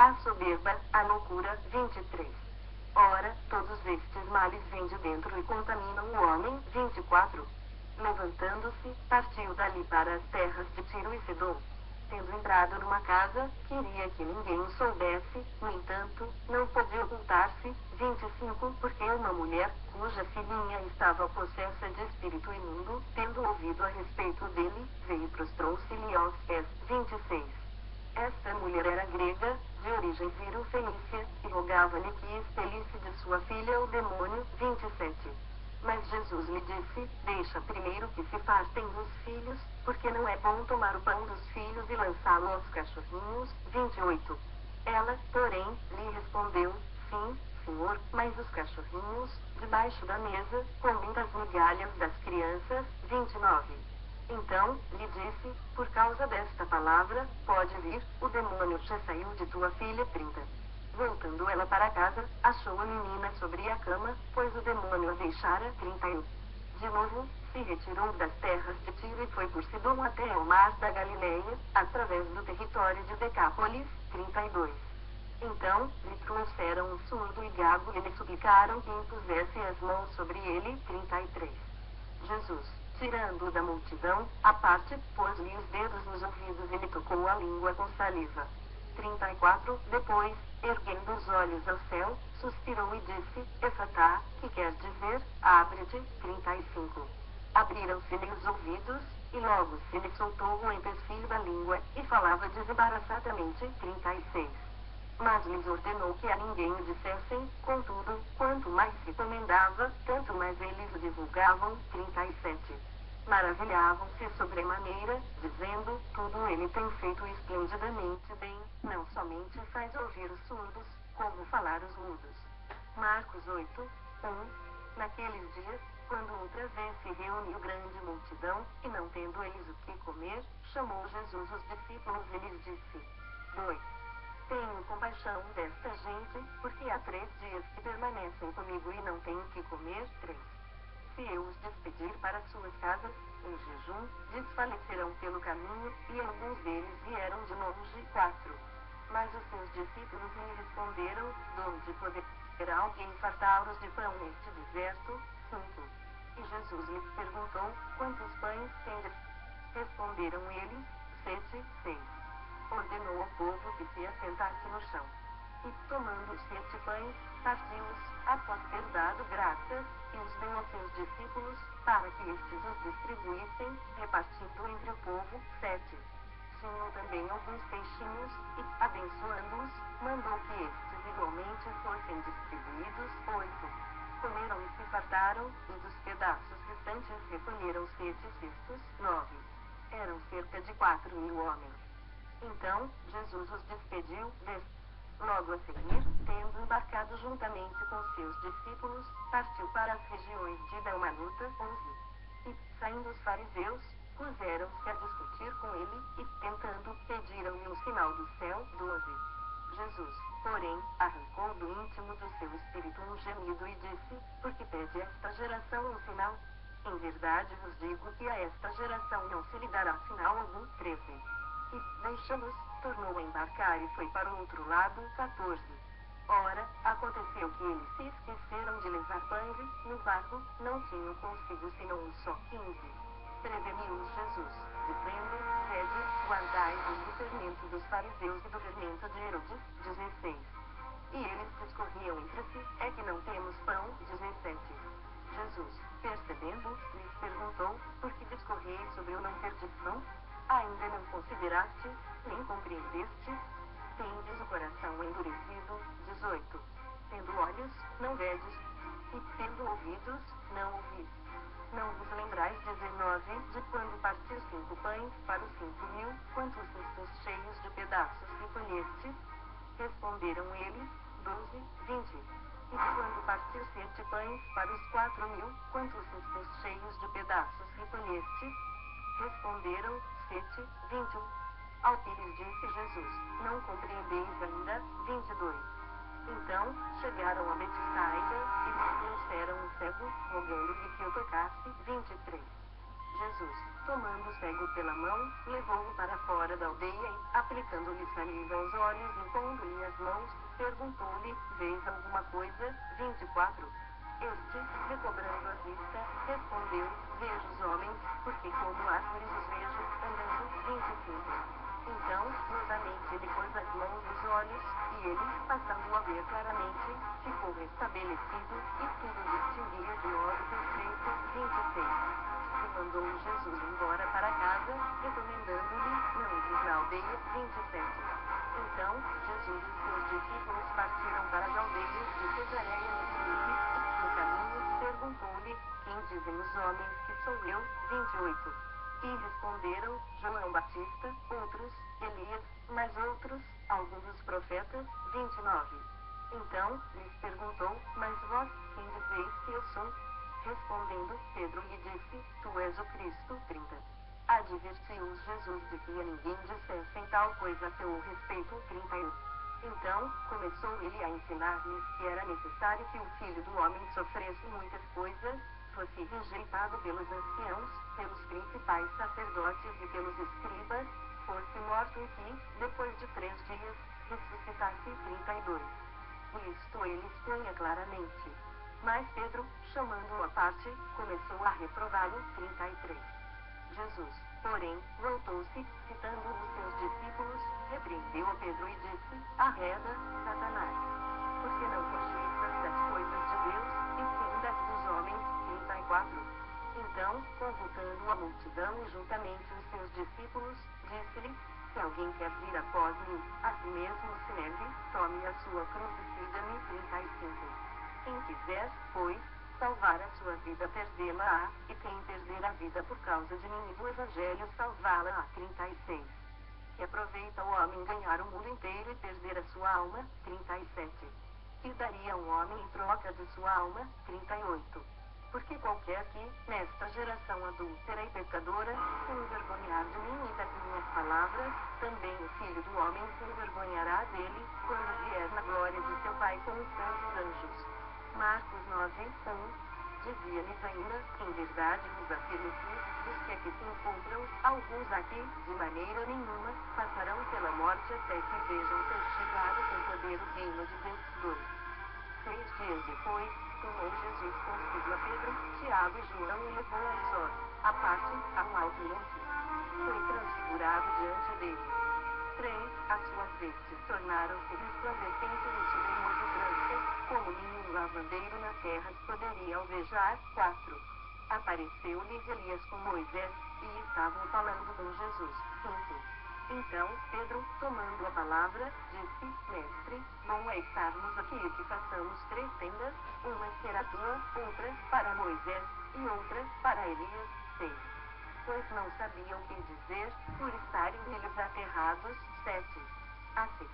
a soberba, a loucura. 23. Ora, todos estes males vêm de dentro e contaminam o homem. 24. Levantando-se, partiu dali para as terras de Tiro e Sidom. Tendo entrado numa casa, queria que ninguém o soubesse, no entanto, não pôde ocultar-se. 25. Porque uma mulher, cuja filhinha estava possessa de espírito imundo, tendo ouvido a respeito dele, veio e prostrou-se-lhe aos pés. 26. Esta mulher era grega, de origem sírio-fenícia, e rogava-lhe que expelisse de sua filha o demônio. 27. Mas Jesus lhe disse: deixa primeiro que se fartem os filhos, porque não é bom tomar o pão dos filhos e lançá-lo aos cachorrinhos. 28. Ela, porém, lhe respondeu: sim, Senhor, mas os cachorrinhos, debaixo da mesa, comem das migalhas das crianças. 29. Então, lhe disse: por causa desta palavra, pode vir, o demônio já saiu de tua filha. 30. Voltando ela para casa, achou a menina sobre a cama, pois o demônio a deixara. 31. De novo, se retirou das terras de Tiro e foi por Sidom até ao mar da Galileia, através do território de Decápolis. 32. Então, lhe trouxeram um surdo e gago e lhe suplicaram que impusesse as mãos sobre ele. 33. Jesus, tirando-o da multidão, à parte, pôs-lhe os dedos nos ouvidos e lhe tocou a língua com saliva. 34. Depois, erguendo os olhos ao céu, suspirou e disse: Efatá, que quer dizer, abre-te. 35. Abriram-se-lhe os ouvidos, e logo se lhe soltou o empecilho da língua, e falava desembaraçadamente. 36. Mas lhes ordenou que a ninguém o dissessem, contudo, quanto mais recomendava, tanto mais eles o divulgavam. 37. Maravilhavam-se sobremaneira, dizendo: tudo ele tem feito esplendidamente bem, não somente faz ouvir os surdos, como falar os mudos. Marcos 8, 1. Naqueles dias, quando outra vez se reuniu grande multidão, e não tendo eles o que comer, chamou Jesus os discípulos e lhes disse: 2. Tenho compaixão desta gente, porque há 3 dias que permanecem comigo e não têm o que comer. 3. Se eu os despedir para suas casas, em jejum, desfalecerão pelo caminho, e alguns deles vieram de longe. 4. Mas os seus discípulos lhe responderam: de onde poderá alguém fartá-los de pão neste deserto? 5. E Jesus lhes perguntou: quantos pães tendes? Responderam eles: 7. 6. Ordenou ao povo que se assentasse no chão. E, tomando os 7 pães, partiu-os, após ter dado graças, e os deu aos seus discípulos, para que estes os distribuíssem, repartindo entre o povo. 7. Tinham também alguns peixinhos, e, abençoando-os, mandou que estes igualmente fossem distribuídos. 8. Comeram e se fartaram, e dos pedaços restantes recolheram 7 cestos. 9. Eram cerca de 4.000 homens. Então, Jesus os despediu. 10. Logo a seguir, tendo embarcado juntamente com seus discípulos, partiu para as regiões de Dalmanuta. 11. E, saindo os fariseus, puseram-se a discutir com ele, e, tentando, pediram-lhe um sinal do céu. 12. Jesus, porém, arrancou do íntimo do seu espírito um gemido e disse: por que pede esta geração um sinal? Em verdade vos digo que a esta geração não se lhe dará sinal algum. 13. E, deixando-os, tornou a embarcar e foi para o outro lado. 14. Ora, aconteceu que eles se esqueceram de levar pães e, no barco, não tinham consigo senão um só. 15. Preveniu-os Jesus, dizendo: vede, guardai-vos do fermento dos fariseus e do fermento de Herodes. 16. E eles discorriam entre si: é que não temos pão. 17. Jesus, percebendo, lhes perguntou: por que discorrieis sobre o não ter de pão? Ainda não considerastes, nem compreendestes? Tendes o coração endurecido. 18. Tendo olhos, não vedes, e tendo ouvidos, não ouvis. Não vos lembrais. 19. De quando partiu 5 pães para os 5.000, quantos cestos cheios de pedaços recolhestes? Responderam eles: 12. 20. E de quando partiu 7 pães para os 4.000, quantos cestos cheios de pedaços recolhestes? Responderam: 7. 21. Ao que lhes disse Jesus: não compreendeis ainda. 22. Então, chegaram a Betsaida, e lhe trouxeram um cego, rogando-lhe que o tocasse. 23. Jesus, tomando o cego pela mão, levou-o para fora da aldeia e, aplicando-lhe saliva aos olhos e impondo-lhe as mãos, perguntou-lhe: vês alguma coisa? 24. Este, recobrando a vista, respondeu: vejo os homens, porque como árvores os vejo, andando. 25. Então, novamente lhe pôs as mãos nos olhos, e ele, passando a ver claramente, ficou restabelecido, e tudo distinguia de modo perfeito. 26. E mandou Jesus embora para casa, recomendando-lhe: não entres na aldeia. 27. Então, Jesus e seus discípulos partiram para as aldeias de Cesareia de Filipe, e, no caminho, perguntou-lhe: quem dizem os homens que sou eu? 28. E responderam: João Batista, outros, Elias, mas outros, alguns dos profetas. 29. Então, lhes perguntou: mas vós, quem dizeis que eu sou? Respondendo, Pedro lhe disse: tu és o Cristo. 30. Advertiu-os Jesus de que a ninguém dissessem tal coisa a seu respeito. 31. Então, começou ele a ensinar-lhes que era necessário que o Filho do Homem sofresse muitas coisas, fosse rejeitado pelos anciãos, pelos principais sacerdotes e pelos escribas, fosse morto e que, depois de 3 dias, ressuscitasse. 32. Isto ele expunha claramente. Mas Pedro, chamando-o à parte, começou a reprová-lo. 33. Jesus, porém, voltou-se, citando os seus discípulos, repreendeu a Pedro e disse: arreda, Satanás. Porque não rejeitas as coisas de Deus, e sim das dos homens. 34. Então, convocando a multidão e juntamente os seus discípulos, disse-lhe: se alguém quer vir após mim, a si mesmo se negue, tome a sua cruz e siga-me. 35. Quem quiser, pois, salvar a sua vida, perdê-la-á, e quem perder a vida por causa de mim e do Evangelho, salvá-la-á. 36. Que aproveita o homem ganhar o mundo inteiro e perder a sua alma. 37. Que daria um homem em troca de sua alma. 38. Porque qualquer que, nesta geração adúltera e pecadora, se envergonhar de mim e das minhas palavras, também o Filho do Homem se envergonhará dele, quando vier na glória de seu Pai com os santos anjos. Marcos 9, 1. Dizia-lhes ainda: em verdade vos afirmo que, dos que aqui se encontram, alguns aqui, de maneira nenhuma, passarão pela morte até que vejam ter chegado com poder o reino de Deus. 2. 6 dias depois, tomou Jesus consigo a Pedro, Tiago e João e levou a sós, à parte, a um alto monte. Foi transfigurado diante dele. 3. As suas vestes tornaram-se resplandecentes e sobremodo brancas, como nenhum lavandeiro na terra poderia alvejar. 4. Apareceu-lhes Elias com Moisés, e estavam falando com Jesus. 5. Então, Pedro, tomando a palavra, disse: mestre, bom é estarmos aqui e que façamos 3 tendas, uma será tua, outra para Moisés, e outra para Elias. 6. Pois não sabiam o que dizer, por estarem neles aterrados. 7. A seguir,